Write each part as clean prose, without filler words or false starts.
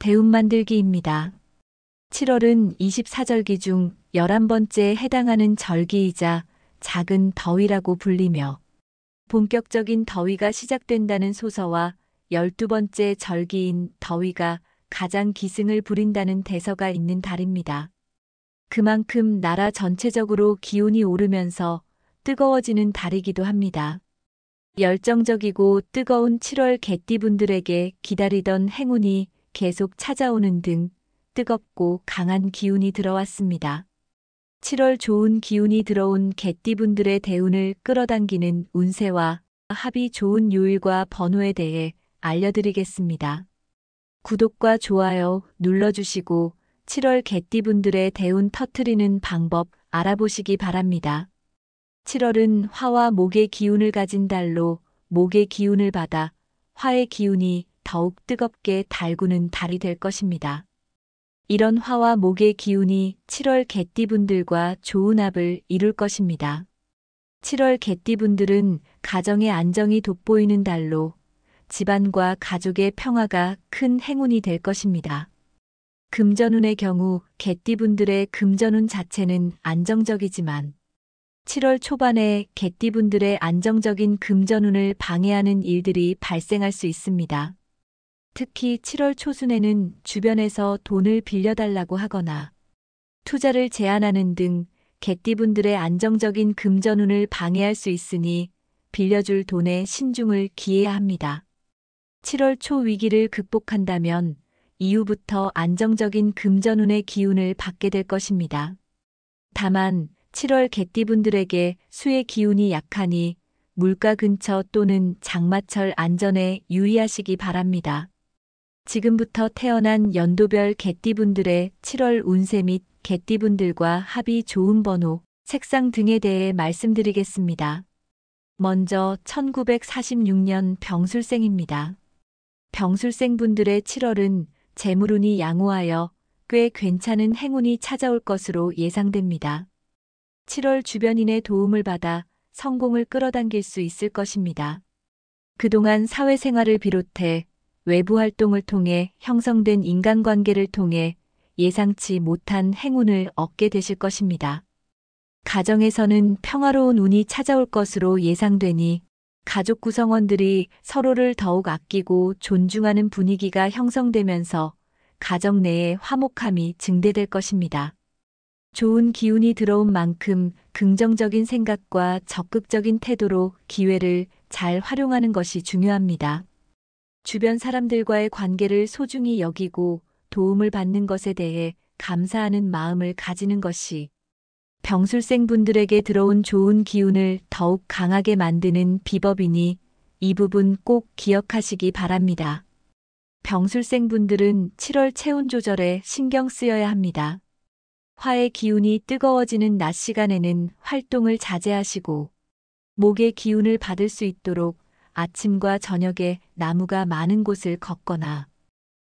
대운 만들기입니다. 7월은 24절기 중 11번째에 해당하는 절기이자 작은 더위라고 불리며 본격적인 더위가 시작된다는 소서와 12번째 절기인 더위가 가장 기승을 부린다는 대서가 있는 달입니다. 그만큼 나라 전체적으로 기온이 오르면서 뜨거워지는 달이기도 합니다. 열정적이고 뜨거운 7월 개띠분들에게 기다리던 행운이 계속 찾아오는 등 뜨겁고 강한 기운이 들어왔습니다. 7월 좋은 기운이 들어온 개띠분들의 대운을 끌어당기는 운세와 합이 좋은 요일과 번호에 대해 알려드리겠습니다. 구독과 좋아요 눌러주시고 7월 개띠분들의 대운 터트리는 방법 알아보시기 바랍니다. 7월은 화와 목의 기운을 가진 달로 목의 기운을 받아 화의 기운이 더욱 뜨겁게 달구는 달이 될 것입니다. 이런 화와 목의 기운이 7월 개띠분들과 좋은 합을 이룰 것입니다. 7월 개띠분들은 가정의 안정이 돋보이는 달로 집안과 가족의 평화가 큰 행운이 될 것입니다. 금전운의 경우 개띠분들의 금전운 자체는 안정적이지만 7월 초반에 개띠분들의 안정적인 금전운을 방해하는 일들이 발생할 수 있습니다. 특히 7월 초순에는 주변에서 돈을 빌려달라고 하거나 투자를 제안하는 등 개띠분들의 안정적인 금전운을 방해할 수 있으니 빌려줄 돈에 신중을 기해야 합니다. 7월 초 위기를 극복한다면 이후부터 안정적인 금전운의 기운을 받게 될 것입니다. 다만 7월 개띠분들에게 수의 기운이 약하니 물가 근처 또는 장마철 안전에 유의하시기 바랍니다. 지금부터 태어난 연도별 개띠분들의 7월 운세 및 개띠분들과 합이 좋은 번호, 색상 등에 대해 말씀드리겠습니다. 먼저 1946년 병술생입니다. 병술생분들의 7월은 재물운이 양호하여 꽤 괜찮은 행운이 찾아올 것으로 예상됩니다. 7월 주변인의 도움을 받아 성공을 끌어당길 수 있을 것입니다. 그동안 사회생활을 비롯해 외부 활동을 통해 형성된 인간관계를 통해 예상치 못한 행운을 얻게 되실 것입니다. 가정에서는 평화로운 운이 찾아올 것으로 예상되니 가족 구성원들이 서로를 더욱 아끼고 존중하는 분위기가 형성되면서 가정 내에 화목함이 증대될 것입니다. 좋은 기운이 들어온 만큼 긍정적인 생각과 적극적인 태도로 기회를 잘 활용하는 것이 중요합니다. 주변 사람들과의 관계를 소중히 여기고 도움을 받는 것에 대해 감사하는 마음을 가지는 것이 병술생분들에게 들어온 좋은 기운을 더욱 강하게 만드는 비법이니 이 부분 꼭 기억하시기 바랍니다. 병술생분들은 7월 체온 조절에 신경 쓰여야 합니다. 화의 기운이 뜨거워지는 낮 시간에는 활동을 자제하시고 목의 기운을 받을 수 있도록 아침과 저녁에 나무가 많은 곳을 걷거나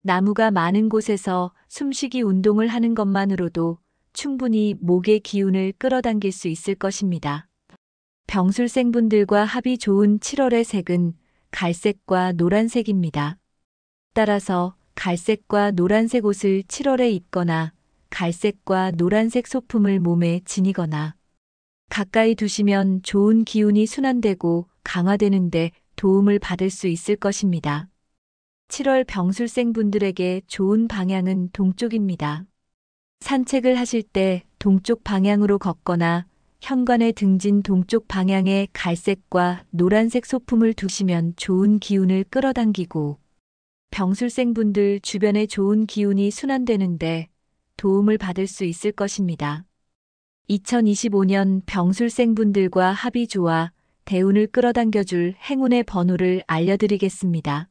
나무가 많은 곳에서 숨쉬기 운동을 하는 것만으로도 충분히 목의 기운을 끌어당길 수 있을 것입니다. 병술생분들과 합이 좋은 7월의 색은 갈색과 노란색입니다. 따라서 갈색과 노란색 옷을 7월에 입거나 갈색과 노란색 소품을 몸에 지니거나 가까이 두시면 좋은 기운이 순환되고 강화되는데 도움을 받을 수 있을 것입니다. 7월 병술생분들에게 좋은 방향은 동쪽입니다. 산책을 하실 때 동쪽 방향으로 걷거나 현관에 등진 동쪽 방향에 갈색과 노란색 소품을 두시면 좋은 기운을 끌어당기고 병술생분들 주변에 좋은 기운이 순환되는데 도움을 받을 수 있을 것입니다. 2025년 병술생분들과 합이 좋아 대운을 끌어당겨줄 행운의 번호를 알려드리겠습니다.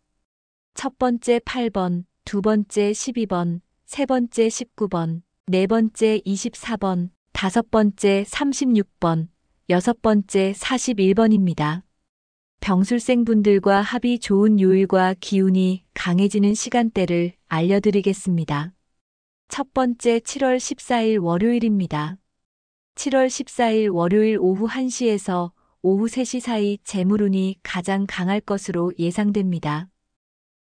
첫 번째 8번, 두 번째 12번, 세 번째 19번, 네 번째 24번, 다섯 번째 36번, 여섯 번째 41번입니다. 병술생분들과 합이 좋은 요일과 기운이 강해지는 시간대를 알려드리겠습니다. 첫 번째 7월 14일 월요일입니다. 7월 14일 월요일 오후 1시에서 오후 3시 사이 재물운이 가장 강할 것으로 예상됩니다.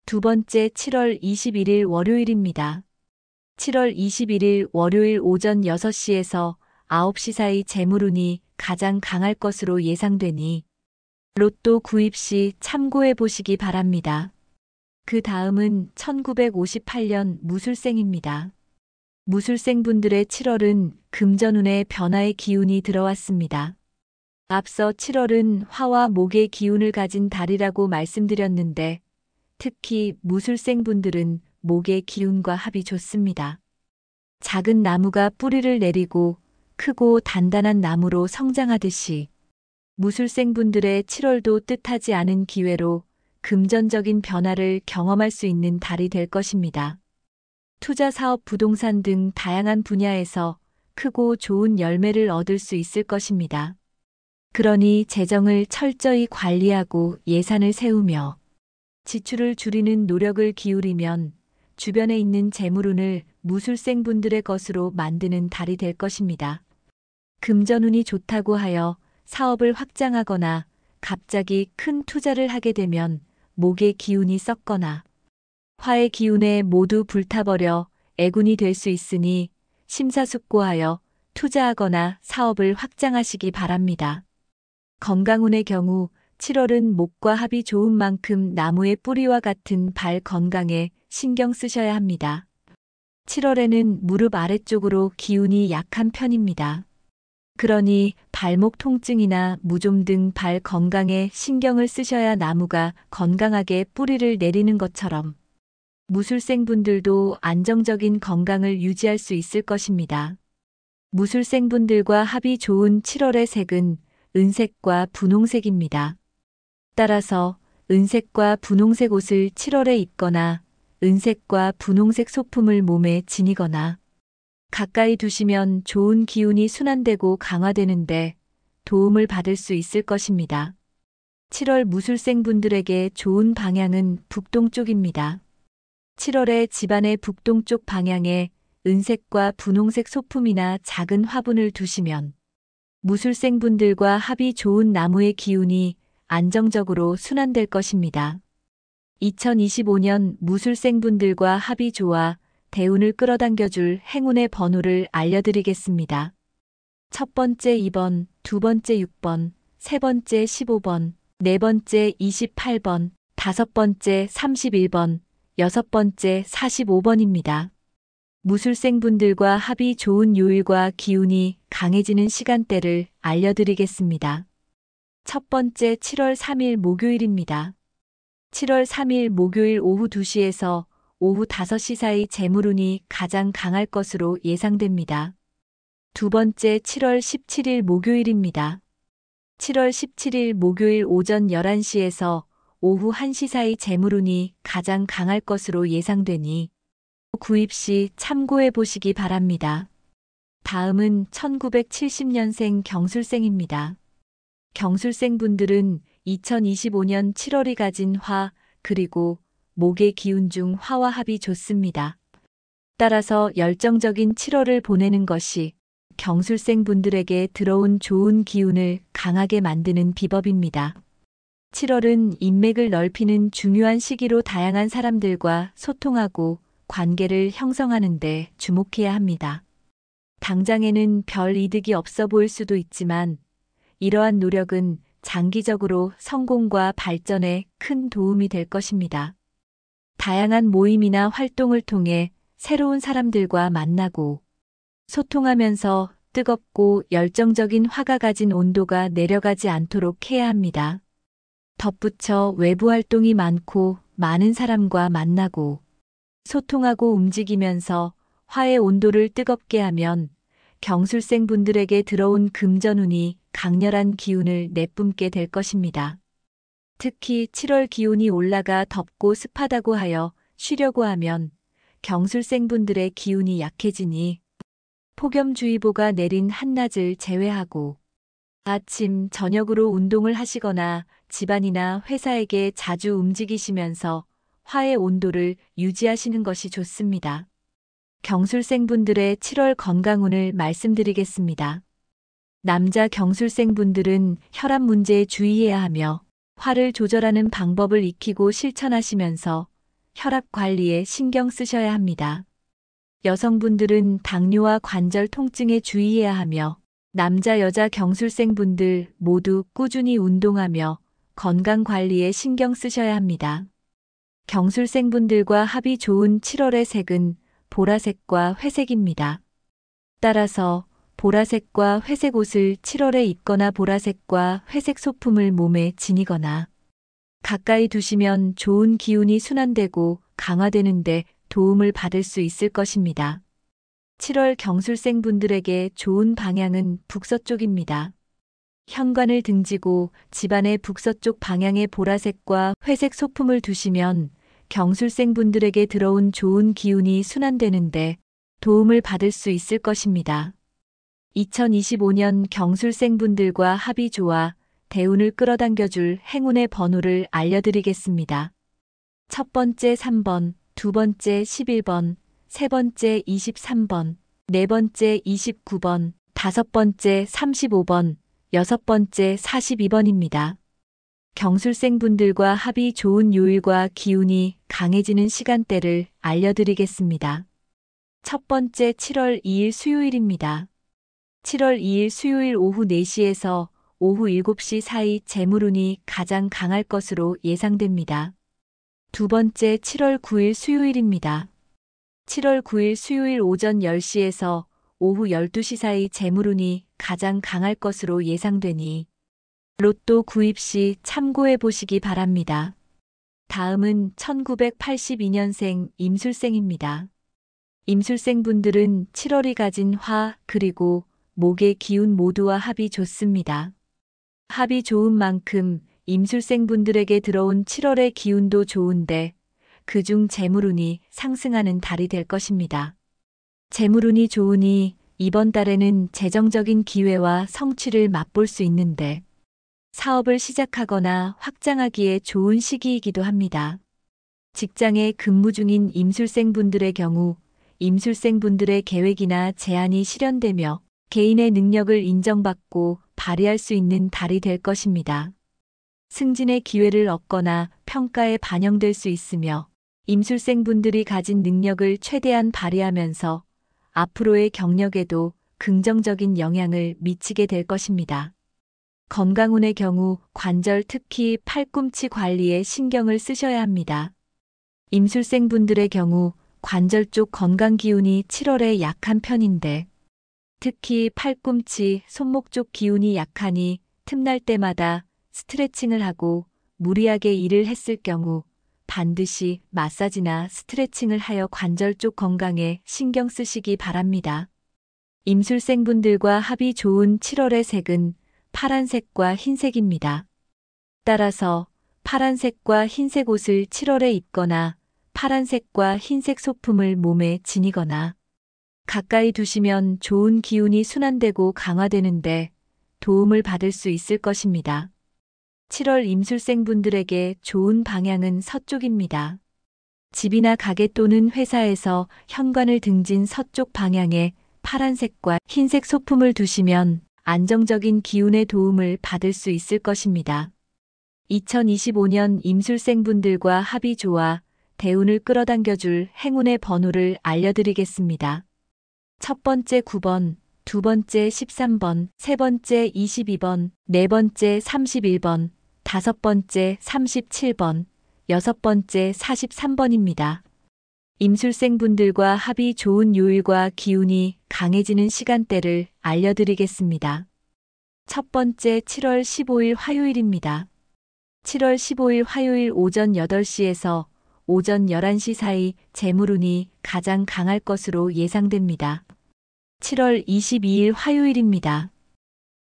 두 번째 7월 21일 월요일입니다. 7월 21일 월요일 오전 6시에서 9시 사이 재물운이 가장 강할 것으로 예상되니 로또 구입 시 참고해 보시기 바랍니다. 그 다음은 1958년 무술생입니다. 무술생분들의 7월은 금전운의 변화의 기운이 들어왔습니다. 앞서 7월은 화와 목의 기운을 가진 달이라고 말씀드렸는데 특히 무술생분들은 목의 기운과 합이 좋습니다. 작은 나무가 뿌리를 내리고 크고 단단한 나무로 성장하듯이 무술생분들의 7월도 뜻하지 않은 기회로 금전적인 변화를 경험할 수 있는 달이 될 것입니다. 투자 사업 부동산 등 다양한 분야에서 크고 좋은 열매를 얻을 수 있을 것입니다. 그러니 재정을 철저히 관리하고 예산을 세우며 지출을 줄이는 노력을 기울이면 주변에 있는 재물운을 무술생분들의 것으로 만드는 달이 될 것입니다. 금전운이 좋다고 하여 사업을 확장하거나 갑자기 큰 투자를 하게 되면 목의 기운이 썩거나 화의 기운에 모두 불타버려 애군이 될 수 있으니 심사숙고하여 투자하거나 사업을 확장하시기 바랍니다. 건강운의 경우 7월은 목과 합이 좋은 만큼 나무의 뿌리와 같은 발 건강에 신경 쓰셔야 합니다. 7월에는 무릎 아래쪽으로 기운이 약한 편입니다. 그러니 발목 통증이나 무좀 등 발 건강에 신경을 쓰셔야 나무가 건강하게 뿌리를 내리는 것처럼 무술생분들도 안정적인 건강을 유지할 수 있을 것입니다. 무술생분들과 합이 좋은 7월의 색은 은색과 분홍색입니다. 따라서 은색과 분홍색 옷을 7월에 입거나 은색과 분홍색 소품을 몸에 지니거나 가까이 두시면 좋은 기운이 순환되고 강화되는데 도움을 받을 수 있을 것입니다. 7월 무술생분들에게 좋은 방향은 북동쪽입니다. 7월에 집안의 북동쪽 방향에 은색과 분홍색 소품이나 작은 화분을 두시면 무술생분들과 합이 좋은 나무의 기운이 안정적으로 순환될 것입니다. 2025년 무술생분들과 합이 좋아 대운을 끌어당겨줄 행운의 번호를 알려드리겠습니다. 첫 번째 2번, 두 번째 6번, 세 번째 15번, 네 번째 28번, 다섯 번째 31번, 여섯 번째 45번입니다. 무술생분들과 합이 좋은 요일과 기운이 강해지는 시간대를 알려드리겠습니다. 첫 번째 7월 3일 목요일입니다. 7월 3일 목요일 오후 2시에서 오후 5시 사이 재물운이 가장 강할 것으로 예상됩니다. 두 번째 7월 17일 목요일입니다. 7월 17일 목요일 오전 11시에서 오후 1시 사이 재물운이 가장 강할 것으로 예상되니 구입 시 참고해 보시기 바랍니다. 다음은 1970년생 경술생입니다. 경술생분들은 2025년 7월이 가진 화 그리고 목의 기운 중 화와 합이 좋습니다. 따라서 열정적인 7월을 보내는 것이 경술생분들에게 들어온 좋은 기운을 강하게 만드는 비법입니다. 7월은 인맥을 넓히는 중요한 시기로 다양한 사람들과 소통하고 관계를 형성하는 데 주목해야 합니다. 당장에는 별 이득이 없어 보일 수도 있지만 이러한 노력은 장기적으로 성공과 발전에 큰 도움이 될 것입니다. 다양한 모임이나 활동을 통해 새로운 사람들과 만나고 소통하면서 뜨겁고 열정적인 화가 가진 온도가 내려가지 않도록 해야 합니다. 덧붙여 외부 활동이 많고 많은 사람과 만나고 소통하고 움직이면서 화의 온도를 뜨겁게 하면 경술생분들에게 들어온 금전운이 강렬한 기운을 내뿜게 될 것입니다. 특히 7월 기온이 올라가 덥고 습하다고 하여 쉬려고 하면 경술생분들의 기운이 약해지니 폭염주의보가 내린 한낮을 제외하고 아침, 저녁으로 운동을 하시거나 집안이나 회사에게 자주 움직이시면서 화의 온도를 유지하시는 것이 좋습니다. 경술생분들의 7월 건강운을 말씀드리겠습니다. 남자 경술생분들은 혈압 문제에 주의해야 하며 화를 조절하는 방법을 익히고 실천하시면서 혈압 관리에 신경 쓰셔야 합니다. 여성분들은 당뇨와 관절 통증에 주의해야 하며 남자, 여자 경술생분들 모두 꾸준히 운동하며 건강 관리에 신경 쓰셔야 합니다. 경술생분들과 합이 좋은 7월의 색은 보라색과 회색입니다. 따라서 보라색과 회색 옷을 7월에 입거나 보라색과 회색 소품을 몸에 지니거나 가까이 두시면 좋은 기운이 순환되고 강화되는데 도움을 받을 수 있을 것입니다. 7월 경술생분들에게 좋은 방향은 북서쪽입니다. 현관을 등지고 집안의 북서쪽 방향에 보라색과 회색 소품을 두시면 경술생분들에게 들어온 좋은 기운이 순환되는데 도움을 받을 수 있을 것입니다. 2025년 경술생분들과 합이 좋아 대운을 끌어당겨줄 행운의 번호를 알려드리겠습니다. 첫 번째 3번, 두 번째 11번, 세 번째 23번, 네 번째 29번, 다섯 번째 35번, 여섯 번째 42번입니다. 경술생분들과 합이 좋은 요일과 기운이 강해지는 시간대를 알려드리겠습니다. 첫 번째 7월 2일 수요일입니다. 7월 2일 수요일 오후 4시에서 오후 7시 사이 재물운이 가장 강할 것으로 예상됩니다. 두 번째 7월 9일 수요일입니다. 7월 9일 수요일 오전 10시에서 오후 12시 사이 재물운이 가장 강할 것으로 예상되니 로또 구입 시 참고해 보시기 바랍니다. 다음은 1982년생 임술생입니다. 임술생분들은 7월이 가진 화 그리고 목의 기운 모두와 합이 좋습니다. 합이 좋은 만큼 임술생분들에게 들어온 7월의 기운도 좋은데 그중 재물운이 상승하는 달이 될 것입니다. 재물운이 좋으니 이번 달에는 재정적인 기회와 성취를 맛볼 수 있는데 사업을 시작하거나 확장하기에 좋은 시기이기도 합니다. 직장에 근무 중인 임술생분들의 경우 임술생분들의 계획이나 제안이 실현되며 개인의 능력을 인정받고 발휘할 수 있는 달이 될 것입니다. 승진의 기회를 얻거나 평가에 반영될 수 있으며 임술생분들이 가진 능력을 최대한 발휘하면서 앞으로의 경력에도 긍정적인 영향을 미치게 될 것입니다. 건강운의 경우 관절 특히 팔꿈치 관리에 신경을 쓰셔야 합니다. 임술생분들의 경우 관절 쪽 건강 기운이 7월에 약한 편인데 특히 팔꿈치, 손목 쪽 기운이 약하니 틈날 때마다 스트레칭을 하고 무리하게 일을 했을 경우 반드시 마사지나 스트레칭을 하여 관절 쪽 건강에 신경 쓰시기 바랍니다. 임술생분들과 합이 좋은 7월의 색은 파란색과 흰색입니다. 따라서 파란색과 흰색 옷을 7월에 입거나 파란색과 흰색 소품을 몸에 지니거나 가까이 두시면 좋은 기운이 순환되고 강화되는데 도움을 받을 수 있을 것입니다. 7월 임술생분들에게 좋은 방향은 서쪽입니다. 집이나 가게 또는 회사에서 현관을 등진 서쪽 방향에 파란색과 흰색 소품을 두시면 안정적인 기운의 도움을 받을 수 있을 것입니다. 2025년 임술생분들과 합이 좋아 대운을 끌어당겨줄 행운의 번호를 알려드리겠습니다. 첫 번째 9번, 두 번째 13번, 세 번째 22번, 네 번째 31번, 다섯 번째 37번, 여섯 번째 43번입니다. 임술생분들과 합이 좋은 요일과 기운이 강해지는 시간대를 알려드리겠습니다. 첫 번째 7월 15일 화요일입니다. 7월 15일 화요일 오전 8시에서 오전 11시 사이 재물운이 가장 강할 것으로 예상됩니다. 7월 22일 화요일입니다.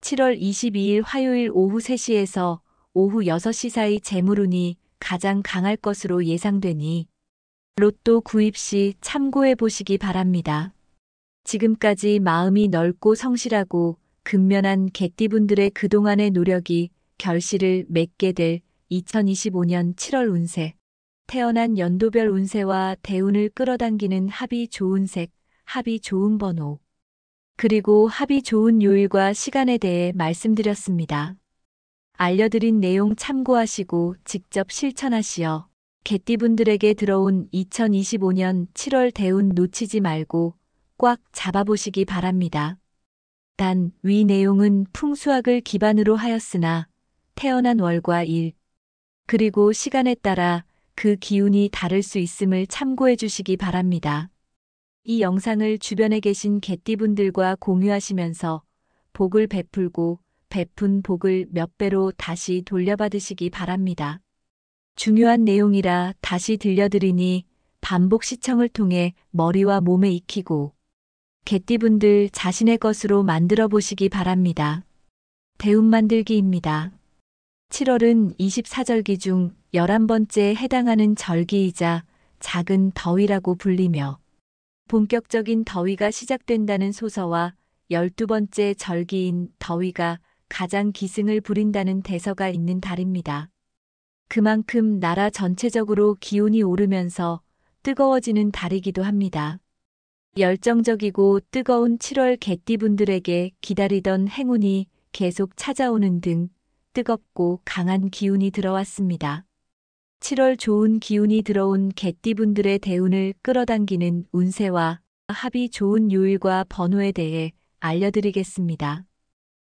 7월 22일 화요일 오후 3시에서 오후 6시 사이 재물운이 가장 강할 것으로 예상되니 로또 구입 시 참고해 보시기 바랍니다. 지금까지 마음이 넓고 성실하고 근면한 개띠분들의 그동안의 노력이 결실을 맺게 될 2025년 7월 운세, 태어난 연도별 운세와 대운을 끌어당기는 합이 좋은 색, 합이 좋은 번호, 그리고 합이 좋은 요일과 시간에 대해 말씀드렸습니다. 알려드린 내용 참고하시고 직접 실천하시어 개띠분들에게 들어온 2025년 7월 대운 놓치지 말고 꽉 잡아보시기 바랍니다. 단, 위 내용은 풍수학을 기반으로 하였으나 태어난 월과 일, 그리고 시간에 따라 그 기운이 다를 수 있음을 참고해 주시기 바랍니다. 이 영상을 주변에 계신 개띠분들과 공유하시면서 복을 베풀고 베푼 복을 몇 배로 다시 돌려받으시기 바랍니다. 중요한 내용이라 다시 들려드리니 반복 시청을 통해 머리와 몸에 익히고 개띠분들 자신의 것으로 만들어 보시기 바랍니다. 대운 만들기입니다. 7월은 24절기 중 11번째에 해당하는 절기이자 작은 더위라고 불리며 본격적인 더위가 시작된다는 소서와 12번째 절기인 더위가 가장 기승을 부린다는 대서가 있는 달입니다. 그만큼 나라 전체적으로 기온이 오르면서 뜨거워지는 달이기도 합니다. 열정적이고 뜨거운 7월 개띠분들에게 기다리던 행운이 계속 찾아오는 등 뜨겁고 강한 기운이 들어왔습니다. 7월 좋은 기운이 들어온 개띠분들의 대운을 끌어당기는 운세와 합이 좋은 요일과 번호에 대해 알려드리겠습니다.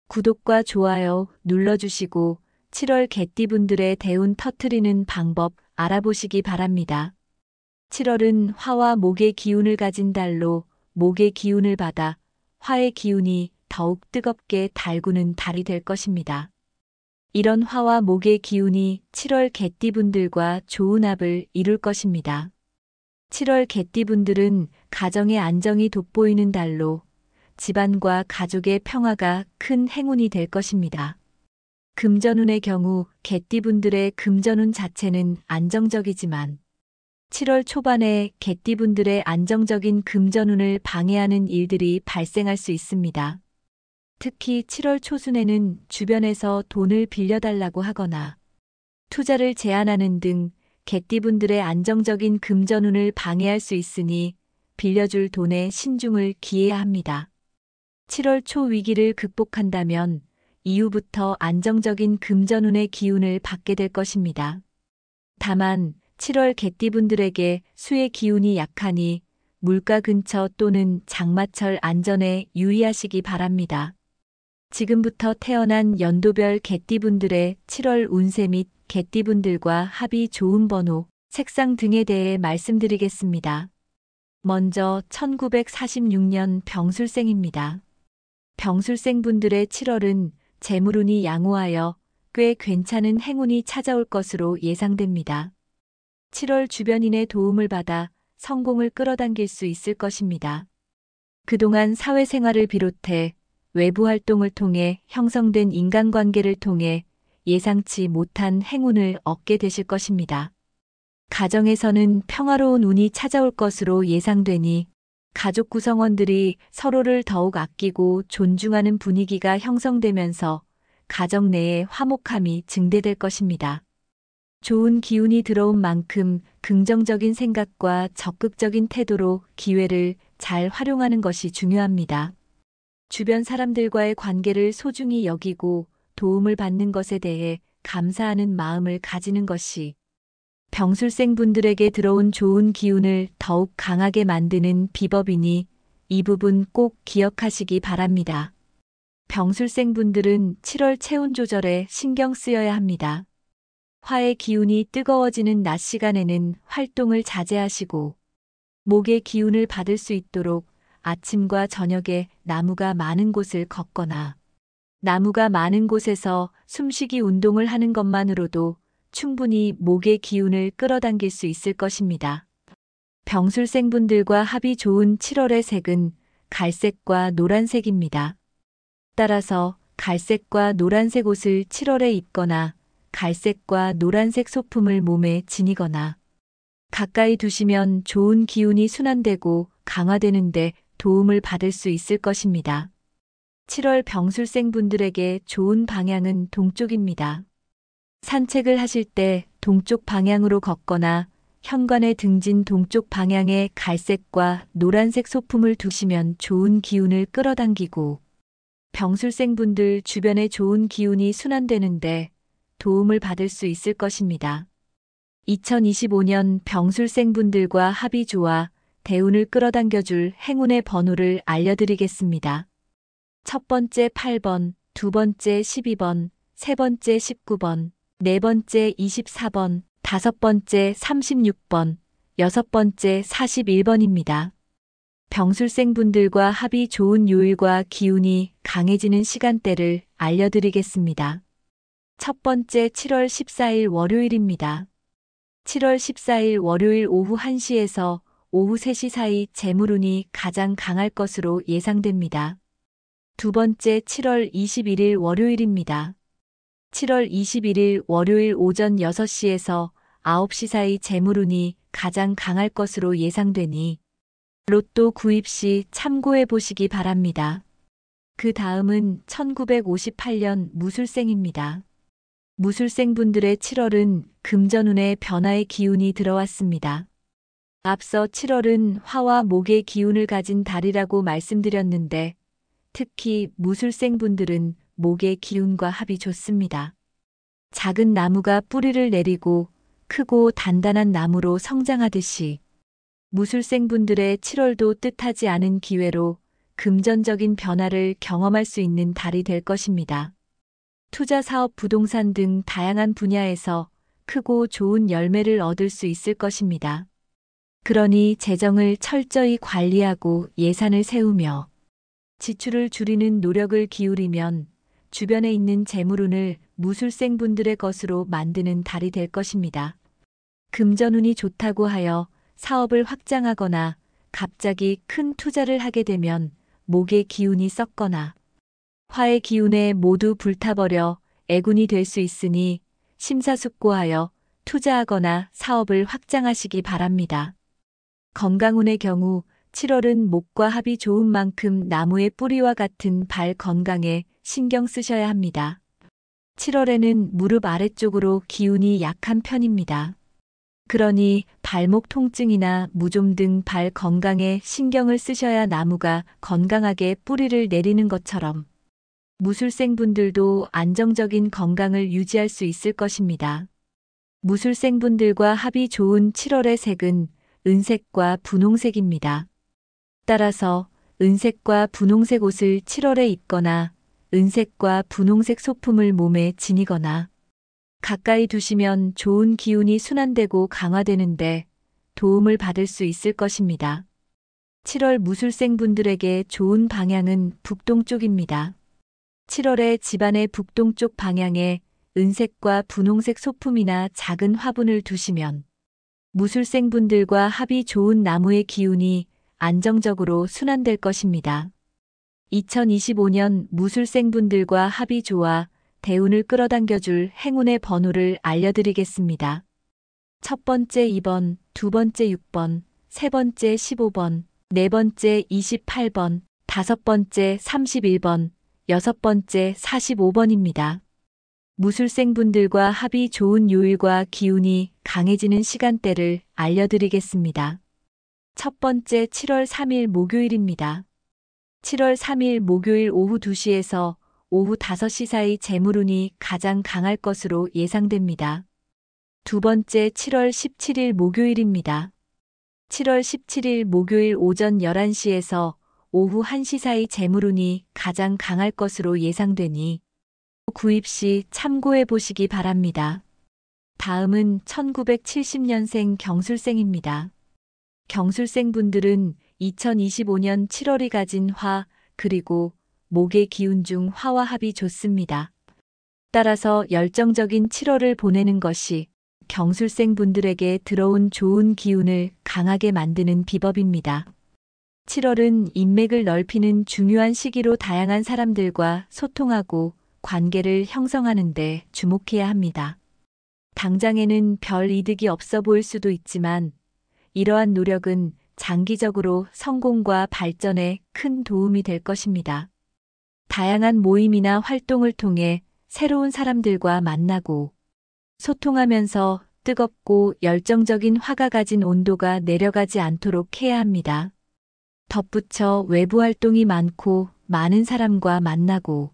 구독과 좋아요 눌러주시고 7월 개띠분들의 대운 터트리는 방법 알아보시기 바랍니다. 7월은 화와 목의 기운을 가진 달로 목의 기운을 받아 화의 기운이 더욱 뜨겁게 달구는 달이 될 것입니다. 이런 화와 목의 기운이 7월 개띠분들과 좋은 합을 이룰 것입니다. 7월 개띠분들은 가정의 안정이 돋보이는 달로 집안과 가족의 평화가 큰 행운이 될 것입니다. 금전운의 경우 개띠분들의 금전운 자체는 안정적이지만 7월 초반에 개띠분들의 안정적인 금전운을 방해하는 일들이 발생할 수 있습니다. 특히 7월 초순에는 주변에서 돈을 빌려달라고 하거나 투자를 제안하는 등 개띠분들의 안정적인 금전운을 방해할 수 있으니 빌려줄 돈에 신중을 기해야 합니다. 7월 초 위기를 극복한다면 이후부터 안정적인 금전운의 기운을 받게 될 것입니다. 다만 7월 개띠분들에게 수의 기운이 약하니 물가 근처 또는 장마철 안전에 유의하시기 바랍니다. 지금부터 태어난 연도별 개띠분들의 7월 운세 및 개띠분들과 합이 좋은 번호, 색상 등에 대해 말씀드리겠습니다. 먼저 1946년 병술생입니다. 병술생분들의 7월은 재물운이 양호하여 꽤 괜찮은 행운이 찾아올 것으로 예상됩니다. 7월 주변인의 도움을 받아 성공을 끌어당길 수 있을 것입니다. 그동안 사회생활을 비롯해 외부 활동을 통해 형성된 인간관계를 통해 예상치 못한 행운을 얻게 되실 것입니다. 가정에서는 평화로운 운이 찾아올 것으로 예상되니 가족 구성원들이 서로를 더욱 아끼고 존중하는 분위기가 형성되면서 가정 내에 화목함이 증대될 것입니다. 좋은 기운이 들어온 만큼 긍정적인 생각과 적극적인 태도로 기회를 잘 활용하는 것이 중요합니다. 주변 사람들과의 관계를 소중히 여기고 도움을 받는 것에 대해 감사하는 마음을 가지는 것이 병술생분들에게 들어온 좋은 기운을 더욱 강하게 만드는 비법이니 이 부분 꼭 기억하시기 바랍니다. 병술생분들은 7월 체온 조절에 신경 쓰여야 합니다. 화의 기운이 뜨거워지는 낮 시간에는 활동을 자제하시고 목의 기운을 받을 수 있도록 아침과 저녁에 나무가 많은 곳을 걷거나 나무가 많은 곳에서 숨쉬기 운동을 하는 것만으로도 충분히 목의 기운을 끌어당길 수 있을 것입니다. 병술생분들과 합이 좋은 7월의 색은 갈색과 노란색입니다. 따라서 갈색과 노란색 옷을 7월에 입거나 갈색과 노란색 소품을 몸에 지니거나 가까이 두시면 좋은 기운이 순환되고 강화되는데 도움을 받을 수 있을 것입니다. 7월 병술생분들에게 좋은 방향은 동쪽입니다. 산책을 하실 때 동쪽 방향으로 걷거나 현관에 등진 동쪽 방향에 갈색과 노란색 소품을 두시면 좋은 기운을 끌어당기고 병술생분들 주변에 좋은 기운이 순환되는데 도움을 받을 수 있을 것입니다. 2025년 병술생분들과 합이 좋아 대운을 끌어당겨줄 행운의 번호를 알려드리겠습니다. 첫 번째 8번, 두 번째 12번, 세 번째 19번, 네 번째 24번, 다섯 번째 36번, 여섯 번째 41번입니다. 병술생분들과 합이 좋은 요일과 기운이 강해지는 시간대를 알려드리겠습니다. 첫 번째 7월 14일 월요일입니다. 7월 14일 월요일 오후 1시에서 오후 3시 사이 재물운이 가장 강할 것으로 예상됩니다. 두 번째 7월 21일 월요일입니다. 7월 21일 월요일 오전 6시에서 9시 사이 재물운이 가장 강할 것으로 예상되니 로또 구입 시 참고해 보시기 바랍니다. 그 다음은 1958년 무술생입니다. 무술생분들의 7월은 금전운의 변화의 기운이 들어왔습니다. 앞서 7월은 화와 목의 기운을 가진 달이라고 말씀드렸는데 특히 무술생분들은 목의 기운과 합이 좋습니다. 작은 나무가 뿌리를 내리고 크고 단단한 나무로 성장하듯이 무술생분들의 7월도 뜻하지 않은 기회로 금전적인 변화를 경험할 수 있는 달이 될 것입니다. 투자 사업 부동산 등 다양한 분야에서 크고 좋은 열매를 얻을 수 있을 것입니다. 그러니 재정을 철저히 관리하고 예산을 세우며 지출을 줄이는 노력을 기울이면 주변에 있는 재물운을 무술생분들의 것으로 만드는 달이 될 것입니다. 금전운이 좋다고 하여 사업을 확장하거나 갑자기 큰 투자를 하게 되면 목의 기운이 썩거나 화의 기운에 모두 불타버려 애군이 될 수 있으니 심사숙고하여 투자하거나 사업을 확장하시기 바랍니다. 건강운의 경우 7월은 목과 합이 좋은 만큼 나무의 뿌리와 같은 발 건강에 신경 쓰셔야 합니다. 7월에는 무릎 아래쪽으로 기운이 약한 편입니다. 그러니 발목 통증이나 무좀 등 발 건강에 신경을 쓰셔야 나무가 건강하게 뿌리를 내리는 것처럼 무술생분들도 안정적인 건강을 유지할 수 있을 것입니다. 무술생분들과 합이 좋은 7월의 색은 은색과 분홍색입니다. 따라서 은색과 분홍색 옷을 7월에 입거나 은색과 분홍색 소품을 몸에 지니거나 가까이 두시면 좋은 기운이 순환되고 강화되는데 도움을 받을 수 있을 것입니다. 7월 무술생분들에게 좋은 방향은 북동쪽입니다. 7월에 집안의 북동쪽 방향에 은색과 분홍색 소품이나 작은 화분을 두시면 무술생분들과 합이 좋은 나무의 기운이 안정적으로 순환될 것입니다. 2025년 무술생분들과 합이 좋아 대운을 끌어당겨줄 행운의 번호를 알려드리겠습니다. 첫 번째 2번, 두 번째 6번, 세 번째 15번, 네 번째 28번, 다섯 번째 31번, 여섯 번째 45번입니다. 무술생분들과 합이 좋은 요일과 기운이 강해지는 시간대를 알려드리겠습니다. 첫 번째 7월 3일 목요일입니다. 7월 3일 목요일 오후 2시에서 오후 5시 사이 재물운이 가장 강할 것으로 예상됩니다. 두 번째 7월 17일 목요일입니다. 7월 17일 목요일 오전 11시에서 오후 1시 사이 재물운이 가장 강할 것으로 예상되니 구입 시 참고해 보시기 바랍니다. 다음은 1970년생 경술생입니다. 경술생분들은 2025년 7월이 가진 화 그리고 목의 기운 중 화와 합이 좋습니다. 따라서 열정적인 7월을 보내는 것이 경술생분들에게 들어온 좋은 기운을 강하게 만드는 비법입니다. 7월은 인맥을 넓히는 중요한 시기로 다양한 사람들과 소통하고 관계를 형성하는 데 주목해야 합니다. 당장에는 별 이득이 없어 보일 수도 있지만 이러한 노력은 장기적으로 성공과 발전에 큰 도움이 될 것입니다. 다양한 모임이나 활동을 통해 새로운 사람들과 만나고 소통하면서 뜨겁고 열정적인 화가 가진 온도가 내려가지 않도록 해야 합니다. 덧붙여 외부 활동이 많고 많은 사람과 만나고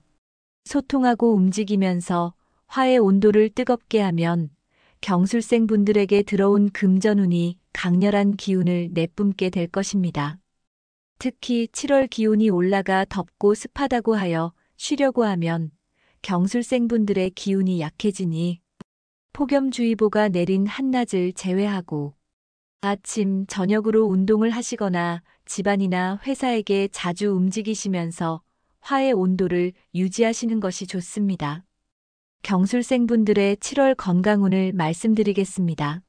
소통하고 움직이면서 화의 온도를 뜨겁게 하면 경술생 분들에게 들어온 금전운이 강렬한 기운을 내뿜게 될 것입니다. 특히 7월 기온이 올라가 덥고 습하다고 하여 쉬려고 하면 경술생 분들의 기운이 약해지니 폭염주의보가 내린 한낮을 제외하고 아침, 저녁으로 운동을 하시거나 집안이나 회사에게 자주 움직이시면서 화의 온도를 유지하시는 것이 좋습니다. 경술생 분들의 7월 건강운을 말씀드리겠습니다.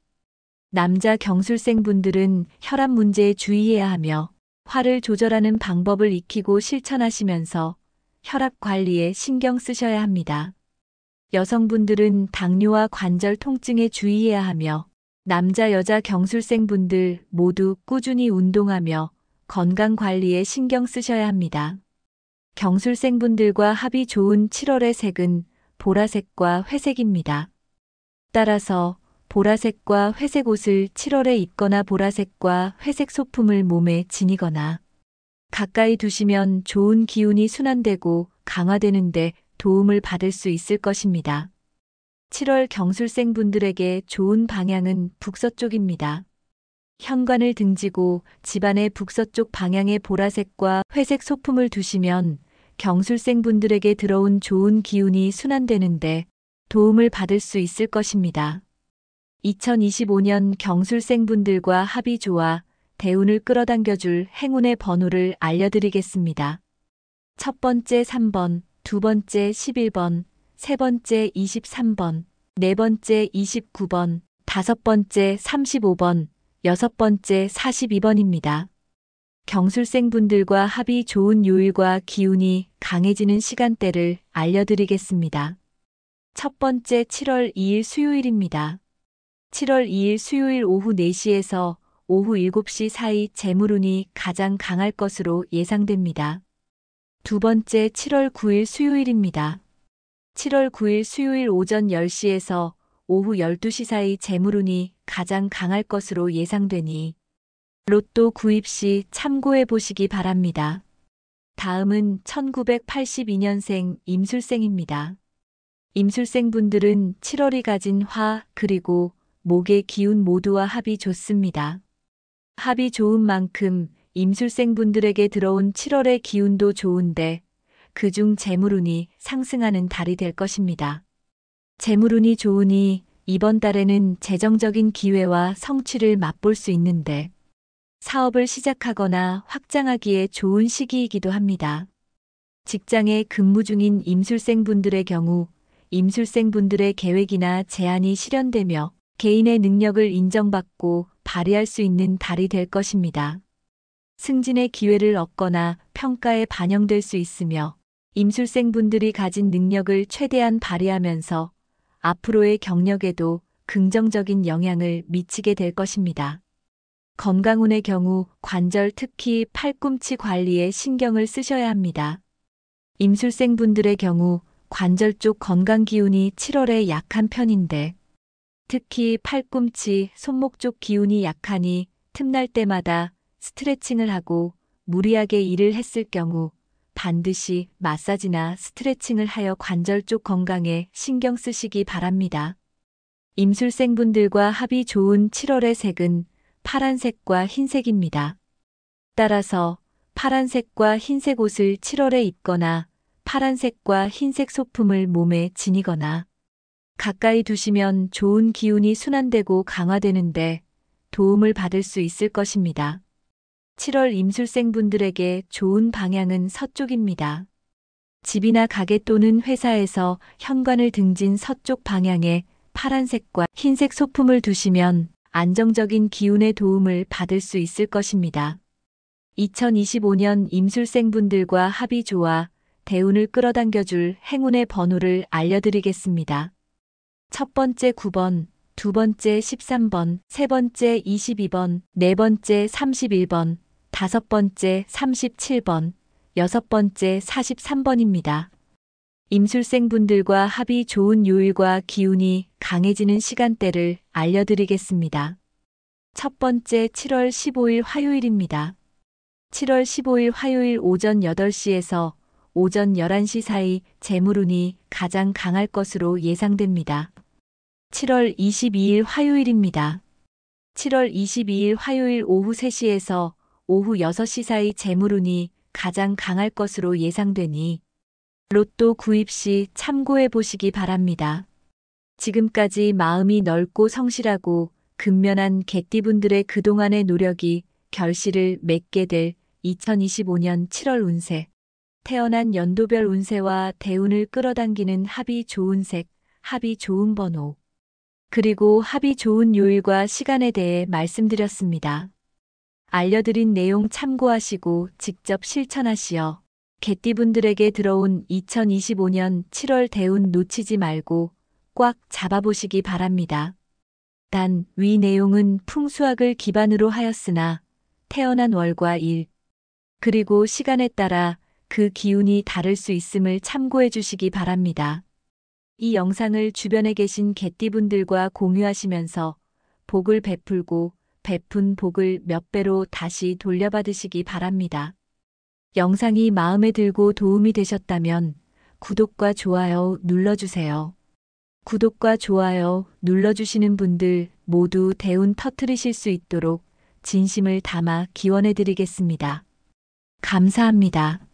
남자 경술생 분들은 혈압 문제에 주의해야 하며 화를 조절하는 방법을 익히고 실천하시면서 혈압 관리에 신경 쓰셔야 합니다. 여성분들은 당뇨와 관절 통증에 주의해야 하며 남자 여자 경술생 분들 모두 꾸준히 운동하며 건강 관리에 신경 쓰셔야 합니다. 경술생 분들과 합이 좋은 7월의 색은 보라색과 회색입니다. 따라서 보라색과 회색 옷을 7월에 입거나 보라색과 회색 소품을 몸에 지니거나 가까이 두시면 좋은 기운이 순환되고 강화되는 데 도움을 받을 수 있을 것입니다. 7월 경술생 분들에게 좋은 방향은 북서쪽입니다. 현관을 등지고 집안의 북서쪽 방향에 보라색과 회색 소품을 두시면 경술생 분들에게 들어온 좋은 기운이 순환되는데 도움을 받을 수 있을 것입니다. 2025년 경술생 분들과 합이 좋아 대운을 끌어당겨줄 행운의 번호를 알려드리겠습니다. 첫 번째 3번, 두 번째 11번, 세 번째 23번, 네 번째 29번, 다섯 번째 35번, 여섯 번째 42번입니다. 경술생 분들과 합이 좋은 요일과 기운이 강해지는 시간대를 알려드리겠습니다. 첫 번째 7월 2일 수요일입니다. 7월 2일 수요일 오후 4시에서 오후 7시 사이 재물운이 가장 강할 것으로 예상됩니다. 두 번째 7월 9일 수요일입니다. 7월 9일 수요일 오전 10시에서 오후 12시 사이 재물운이 가장 강할 것으로 예상되니 로또 구입 시 참고해 보시기 바랍니다. 다음은 1982년생 임술생입니다. 임술생 분들은 7월이 가진 화 그리고 목의 기운 모두와 합이 좋습니다. 합이 좋은 만큼 임술생 분들에게 들어온 7월의 기운도 좋은데 그중 재물운이 상승하는 달이 될 것입니다. 재물운이 좋으니 이번 달에는 재정적인 기회와 성취를 맛볼 수 있는데 사업을 시작하거나 확장하기에 좋은 시기이기도 합니다. 직장에 근무 중인 임술생 분들의 경우 임술생 분들의 계획이나 제안이 실현되며 개인의 능력을 인정받고 발휘할 수 있는 달이 될 것입니다. 승진의 기회를 얻거나 평가에 반영될 수 있으며 임술생 분들이 가진 능력을 최대한 발휘하면서 앞으로의 경력에도 긍정적인 영향을 미치게 될 것입니다. 건강운의 경우 관절 특히 팔꿈치 관리에 신경을 쓰셔야 합니다. 임술생 분들의 경우 관절 쪽 건강 기운이 7월에 약한 편인데 특히 팔꿈치, 손목 쪽 기운이 약하니 틈날 때마다 스트레칭을 하고 무리하게 일을 했을 경우 반드시 마사지나 스트레칭을 하여 관절 쪽 건강에 신경 쓰시기 바랍니다. 임술생 분들과 합이 좋은 7월의 색은 파란색과 흰색입니다. 따라서 파란색과 흰색 옷을 7월에 입거나 파란색과 흰색 소품을 몸에 지니거나 가까이 두시면 좋은 기운이 순환되고 강화되는데 도움을 받을 수 있을 것입니다. 7월 임술생 분들에게 좋은 방향은 서쪽입니다. 집이나 가게 또는 회사에서 현관을 등진 서쪽 방향에 파란색과 흰색 소품을 두시면 안정적인 기운의 도움을 받을 수 있을 것입니다. 2025년 임술생 분들과 합이 좋아 대운을 끌어당겨줄 행운의 번호를 알려드리겠습니다. 첫 번째 9번, 두 번째 13번, 세 번째 22번, 네 번째 31번, 다섯 번째 37번, 여섯 번째 43번입니다. 임술생 분들과 합이 좋은 요일과 기운이 강해지는 시간대를 알려드리겠습니다. 첫 번째 7월 15일 화요일입니다. 7월 15일 화요일 오전 8시에서 오전 11시 사이 재물운이 가장 강할 것으로 예상됩니다. 7월 22일 화요일입니다. 7월 22일 화요일 오후 3시에서 오후 6시 사이 재물운이 가장 강할 것으로 예상되니 로또 구입 시 참고해 보시기 바랍니다. 지금까지 마음이 넓고 성실하고 근면한 개띠분들의 그동안의 노력이 결실을 맺게 될 2025년 7월 운세, 태어난 연도별 운세와 대운을 끌어당기는 합이 좋은 색, 합이 좋은 번호, 그리고 합이 좋은 요일과 시간에 대해 말씀드렸습니다. 알려드린 내용 참고하시고 직접 실천하시어 개띠분들에게 들어온 2025년 7월 대운 놓치지 말고 꽉 잡아보시기 바랍니다. 단, 위 내용은 풍수학을 기반으로 하였으나 태어난 월과 일, 그리고 시간에 따라 그 기운이 다를 수 있음을 참고해 주시기 바랍니다. 이 영상을 주변에 계신 개띠분들과 공유하시면서 복을 베풀고 베푼 복을 몇 배로 다시 돌려받으시기 바랍니다. 영상이 마음에 들고 도움이 되셨다면 구독과 좋아요 눌러주세요. 구독과 좋아요 눌러주시는 분들 모두 대운 터뜨리실 수 있도록 진심을 담아 기원해 드리겠습니다. 감사합니다.